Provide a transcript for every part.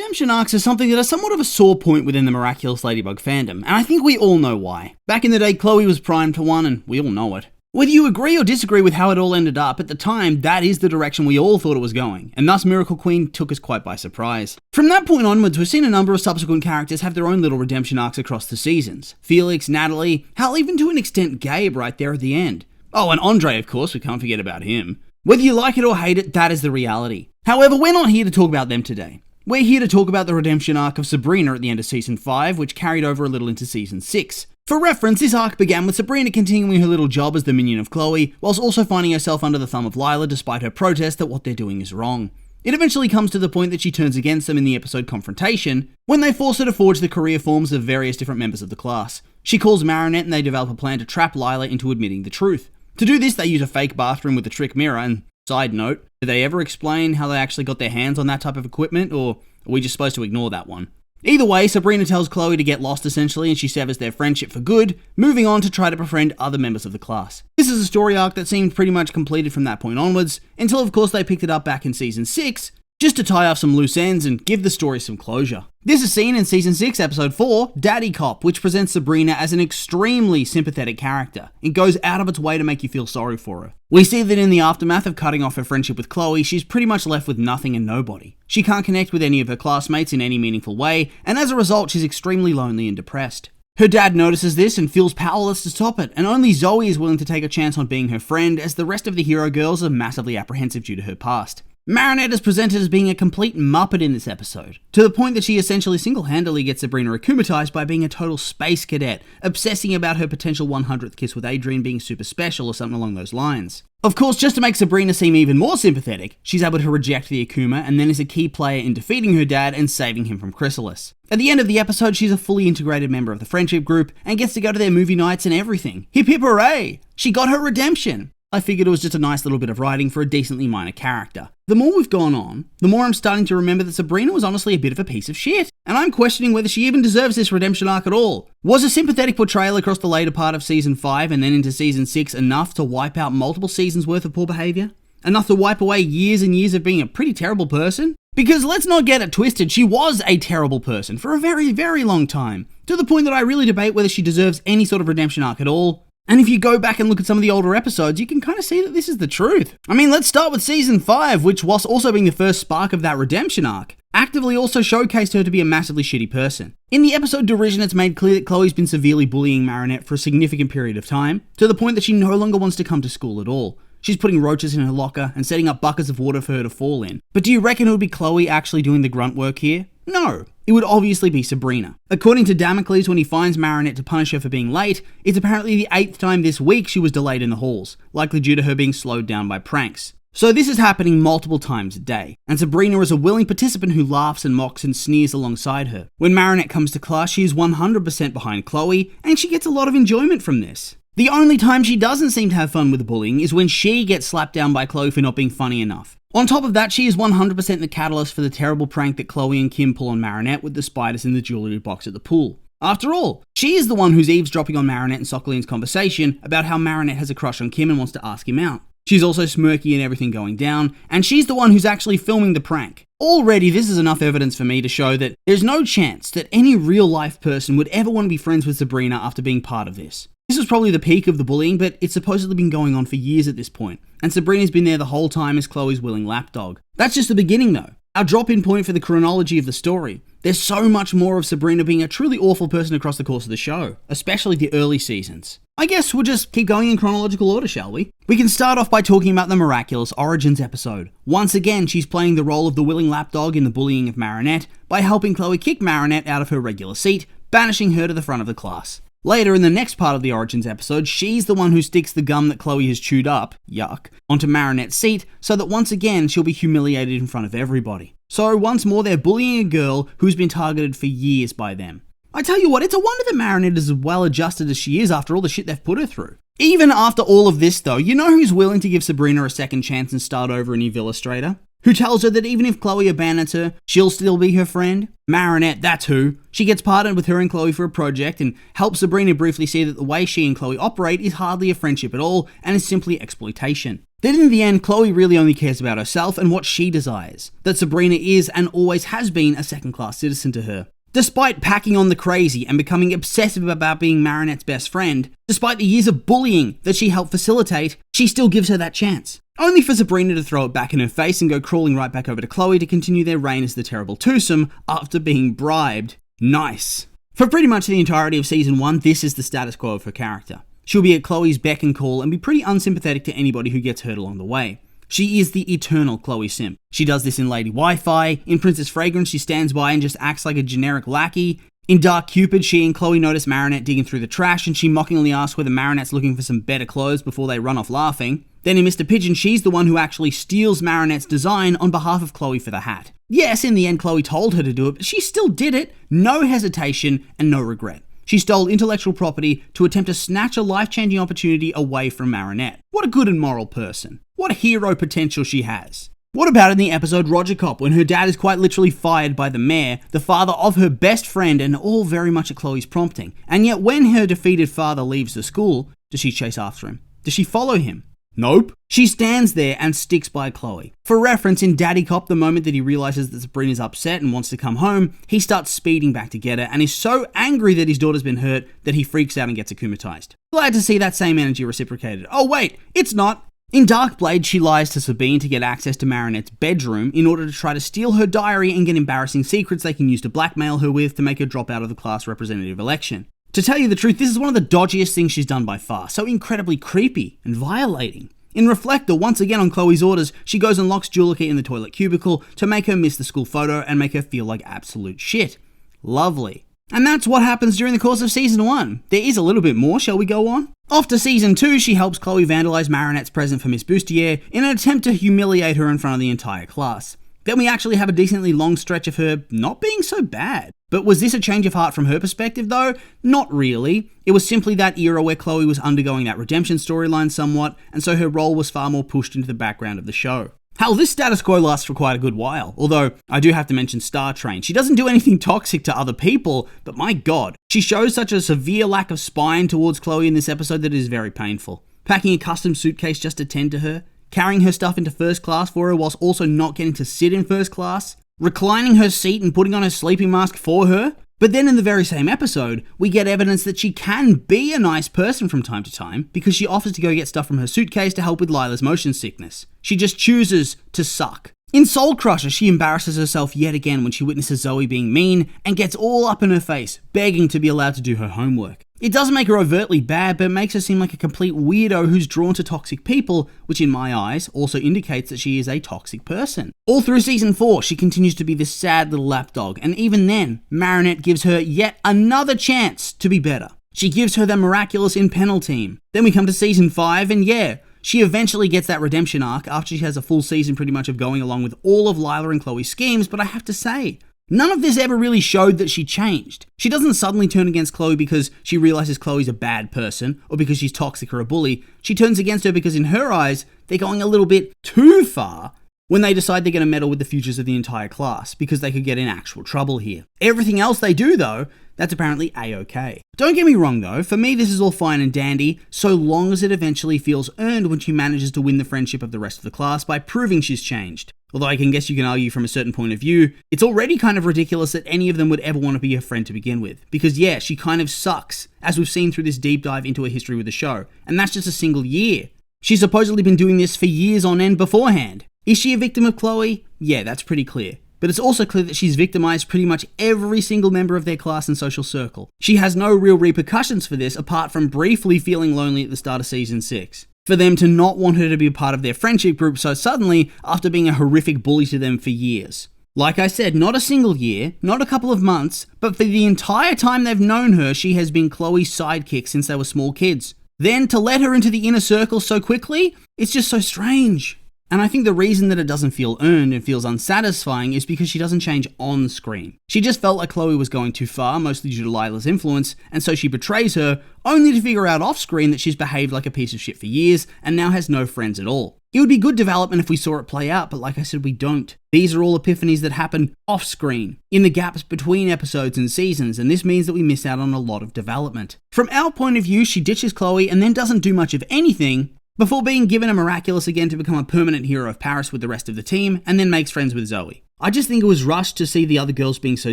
redemption arcs are something that are somewhat of a sore point within the Miraculous Ladybug fandom, and I think we all know why. Back in the day, Chloe was primed for one, and we all know it. Whether you agree or disagree with how it all ended up, at the time, that is the direction we all thought it was going, and thus Miracle Queen took us quite by surprise. From that point onwards, we've seen a number of subsequent characters have their own little redemption arcs across the seasons. Felix, Natalie, hell, even to an extent Gabe right there at the end. Oh, and Andre, of course, we can't forget about him. Whether you like it or hate it, that is the reality. However, we're not here to talk about them today. We're here to talk about the redemption arc of Sabrina at the end of Season 5, which carried over a little into Season 6. For reference, this arc began with Sabrina continuing her little job as the minion of Chloe, whilst also finding herself under the thumb of Lila despite her protest that what they're doing is wrong. It eventually comes to the point that she turns against them in the episode Confrontation, when they force her to forge the career forms of various different members of the class. She calls Marinette and they develop a plan to trap Lila into admitting the truth. To do this, they use a fake bathroom with a trick mirror, and side note, did they ever explain how they actually got their hands on that type of equipment, or are we just supposed to ignore that one? Either way, Sabrina tells Chloe to get lost essentially, and she severs their friendship for good, moving on to try to befriend other members of the class. This is a story arc that seemed pretty much completed from that point onwards, until of course they picked it up back in Season 6, just to tie off some loose ends and give the story some closure. This is seen in Season 6, Episode 4, Daddy Cop, which presents Sabrina as an extremely sympathetic character. It goes out of its way to make you feel sorry for her. We see that in the aftermath of cutting off her friendship with Chloe, she's pretty much left with nothing and nobody. She can't connect with any of her classmates in any meaningful way, and as a result, she's extremely lonely and depressed. Her dad notices this and feels powerless to stop it, and only Zoe is willing to take a chance on being her friend, as the rest of the hero girls are massively apprehensive due to her past. Marinette is presented as being a complete muppet in this episode, to the point that she essentially single-handedly gets Sabrina akumatized by being a total space cadet, obsessing about her potential 100th kiss with Adrien being super special or something along those lines. Of course, just to make Sabrina seem even more sympathetic, she's able to reject the Akuma and then is a key player in defeating her dad and saving him from Chrysalis. At the end of the episode, she's a fully integrated member of the friendship group and gets to go to their movie nights and everything. Hip hip hooray! She got her redemption! I figured it was just a nice little bit of writing for a decently minor character. The more we've gone on, the more I'm starting to remember that Sabrina was honestly a bit of a piece of shit, and I'm questioning whether she even deserves this redemption arc at all. Was a sympathetic portrayal across the later part of Season 5 and then into Season 6 enough to wipe out multiple seasons worth of poor behaviour? Enough to wipe away years and years of being a pretty terrible person? Because let's not get it twisted, she was a terrible person for a very, very long time, to the point that I really debate whether she deserves any sort of redemption arc at all. And if you go back and look at some of the older episodes, you can kind of see that this is the truth. I mean, let's start with Season 5, which, whilst also being the first spark of that redemption arc, actively also showcased her to be a massively shitty person. In the episode Derision, it's made clear that Chloe's been severely bullying Marinette for a significant period of time, to the point that she no longer wants to come to school at all. She's putting roaches in her locker and setting up buckets of water for her to fall in. But do you reckon it would be Chloe actually doing the grunt work here? No, it would obviously be Sabrina. According to Damocles, when he finds Marinette to punish her for being late, it's apparently the 8th time this week she was delayed in the halls, likely due to her being slowed down by pranks. So this is happening multiple times a day, and Sabrina is a willing participant who laughs and mocks and sneers alongside her. When Marinette comes to class, she is 100% behind Chloe, and she gets a lot of enjoyment from this. The only time she doesn't seem to have fun with the bullying is when she gets slapped down by Chloe for not being funny enough. On top of that, she is 100% the catalyst for the terrible prank that Chloe and Kim pull on Marinette with the spiders in the jewelry box at the pool. After all, she is the one who's eavesdropping on Marinette and Sokoline's conversation about how Marinette has a crush on Kim and wants to ask him out. She's also smirky and everything going down, and she's the one who's actually filming the prank. Already, this is enough evidence for me to show that there's no chance that any real-life person would ever want to be friends with Sabrina after being part of this. This was probably the peak of the bullying, but it's supposedly been going on for years at this point, and Sabrina's been there the whole time as Chloe's willing lapdog. That's just the beginning though. Our drop-in point for the chronology of the story. There's so much more of Sabrina being a truly awful person across the course of the show, especially the early seasons. I guess we'll just keep going in chronological order, shall we? We can start off by talking about the Miraculous Origins episode. Once again, she's playing the role of the willing lapdog in the bullying of Marinette by helping Chloe kick Marinette out of her regular seat, banishing her to the front of the class. Later, in the next part of the Origins episode, she's the one who sticks the gum that Chloe has chewed up, yuck, onto Marinette's seat, so that once again she'll be humiliated in front of everybody. So once more they're bullying a girl who's been targeted for years by them. I tell you what, it's a wonder that Marinette is as well adjusted as she is after all the shit they've put her through. Even after all of this though, you know who's willing to give Sabrina a second chance and start over in Eve Illustrator? Who tells her that even if Chloe abandons her, she'll still be her friend? Marinette, that's who. She gets partnered with her and Chloe for a project and helps Sabrina briefly see that the way she and Chloe operate is hardly a friendship at all and is simply exploitation. That in the end, Chloe really only cares about herself and what she desires. That Sabrina is and always has been a second-class citizen to her. Despite packing on the crazy and becoming obsessive about being Marinette's best friend, despite the years of bullying that she helped facilitate, she still gives her that chance. Only for Sabrina to throw it back in her face and go crawling right back over to Chloe to continue their reign as the terrible twosome after being bribed. Nice. For pretty much the entirety of Season 1, this is the status quo of her character. She'll be at Chloe's beck and call and be pretty unsympathetic to anybody who gets hurt along the way. She is the eternal Chloe simp. She does this in Lady Wi-Fi, in Princess Fragrance she stands by and just acts like a generic lackey. In Dark Cupid, she and Chloe notice Marinette digging through the trash and she mockingly asks whether Marinette's looking for some better clothes before they run off laughing. Then in Mr. Pigeon, she's the one who actually steals Marinette's design on behalf of Chloe for the hat. Yes, in the end Chloe told her to do it, but she still did it, no hesitation and no regret. She stole intellectual property to attempt to snatch a life-changing opportunity away from Marinette. What a good and moral person. What hero potential she has. What about in the episode Roger Cop, when her dad is quite literally fired by the mayor, the father of her best friend, and all very much at Chloe's prompting. And yet when her defeated father leaves the school, does she chase after him? Does she follow him? Nope. She stands there and sticks by Chloe. For reference, in Daddy Cop, the moment that he realizes that Sabrina's upset and wants to come home, he starts speeding back to get her and is so angry that his daughter's been hurt that he freaks out and gets akumatized. Glad to see that same energy reciprocated. Oh wait, it's not. In Dark Blade, she lies to Sabine to get access to Marinette's bedroom in order to try to steal her diary and get embarrassing secrets they can use to blackmail her with to make her drop out of the class representative election. To tell you the truth, this is one of the dodgiest things she's done by far, so incredibly creepy and violating. In Reflector, once again on Chloe's orders, she goes and locks Juleka in the toilet cubicle to make her miss the school photo and make her feel like absolute shit. Lovely. And that's what happens during the course of Season 1. There is a little bit more, shall we go on? Off to Season 2, she helps Chloe vandalize Marinette's present for Miss Bustier in an attempt to humiliate her in front of the entire class. Then we actually have a decently long stretch of her not being so bad. But was this a change of heart from her perspective though? Not really. It was simply that era where Chloe was undergoing that redemption storyline somewhat, and so her role was far more pushed into the background of the show. Hell, this status quo lasts for quite a good while, although I do have to mention Star Train. She doesn't do anything toxic to other people, but my god, she shows such a severe lack of spine towards Chloe in this episode that it is very painful. Packing a custom suitcase just to tend to her, carrying her stuff into first class for her whilst also not getting to sit in first class, reclining her seat and putting on her sleeping mask for her. But then in the very same episode, we get evidence that she can be a nice person from time to time because she offers to go get stuff from her suitcase to help with Lila's motion sickness. She just chooses to suck. In Soul Crusher, she embarrasses herself yet again when she witnesses Zoe being mean and gets all up in her face, begging to be allowed to do her homework. It doesn't make her overtly bad, but it makes her seem like a complete weirdo who's drawn to toxic people, which in my eyes also indicates that she is a toxic person. All through Season 4, she continues to be this sad little lapdog, and even then, Marinette gives her yet another chance to be better. She gives her the miraculous in Penal Team. Then we come to Season 5, and yeah, she eventually gets that redemption arc after she has a full season pretty much of going along with all of Lila and Chloe's schemes, but I have to say, none of this ever really showed that she changed. She doesn't suddenly turn against Chloe because she realizes Chloe's a bad person or because she's toxic or a bully. She turns against her because in her eyes, they're going a little bit too far when they decide they're going to meddle with the futures of the entire class because they could get in actual trouble here. Everything else they do though, that's apparently a-okay. Don't get me wrong though, for me this is all fine and dandy, so long as it eventually feels earned when she manages to win the friendship of the rest of the class by proving she's changed. Although I can guess you can argue from a certain point of view, it's already kind of ridiculous that any of them would ever want to be her friend to begin with. Because yeah, she kind of sucks, as we've seen through this deep dive into her history with the show, and that's just a single year. She's supposedly been doing this for years on end beforehand. Is she a victim of Chloe? Yeah, that's pretty clear. But it's also clear that she's victimized pretty much every single member of their class and social circle. She has no real repercussions for this apart from briefly feeling lonely at the start of Season 6. For them to not want her to be a part of their friendship group so suddenly after being a horrific bully to them for years. Like I said, not a single year, not a couple of months, but for the entire time they've known her, she has been Chloe's sidekick since they were small kids. Then to let her into the inner circle so quickly, it's just so strange. And I think the reason that it doesn't feel earned and feels unsatisfying is because she doesn't change on screen. She just felt like Chloe was going too far, mostly due to Lila's influence, and so she betrays her, only to figure out off screen that she's behaved like a piece of shit for years and now has no friends at all. It would be good development if we saw it play out, but like I said, we don't. These are all epiphanies that happen off screen, in the gaps between episodes and seasons, and this means that we miss out on a lot of development. From our point of view, she ditches Chloe and then doesn't do much of anything before being given a miraculous again to become a permanent hero of Paris with the rest of the team, and then makes friends with Zoe. I just think it was rushed to see the other girls being so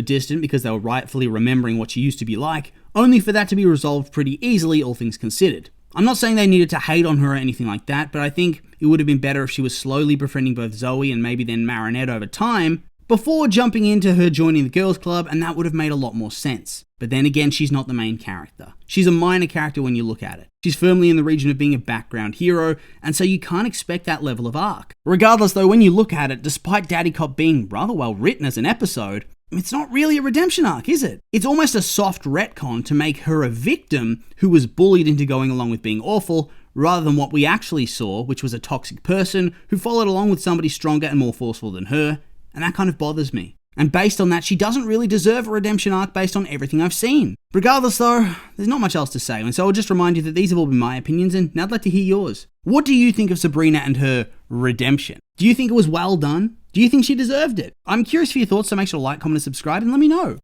distant because they were rightfully remembering what she used to be like, only for that to be resolved pretty easily, all things considered. I'm not saying they needed to hate on her or anything like that, but I think it would have been better if she was slowly befriending both Zoe and maybe then Marinette over time, before jumping into her joining the girls' club, and that would have made a lot more sense. But then again, she's not the main character. She's a minor character when you look at it. She's firmly in the region of being a background hero, and so you can't expect that level of arc. Regardless though, when you look at it, despite Daddy Cop being rather well written as an episode, it's not really a redemption arc, is it? It's almost a soft retcon to make her a victim who was bullied into going along with being awful, rather than what we actually saw, which was a toxic person who followed along with somebody stronger and more forceful than her, and that kind of bothers me. And based on that, she doesn't really deserve a redemption arc based on everything I've seen. Regardless though, there's not much else to say, and so I'll just remind you that these have all been my opinions, and now I'd like to hear yours. What do you think of Sabrina and her redemption? Do you think it was well done? Do you think she deserved it? I'm curious for your thoughts, so make sure to like, comment, and subscribe, and let me know.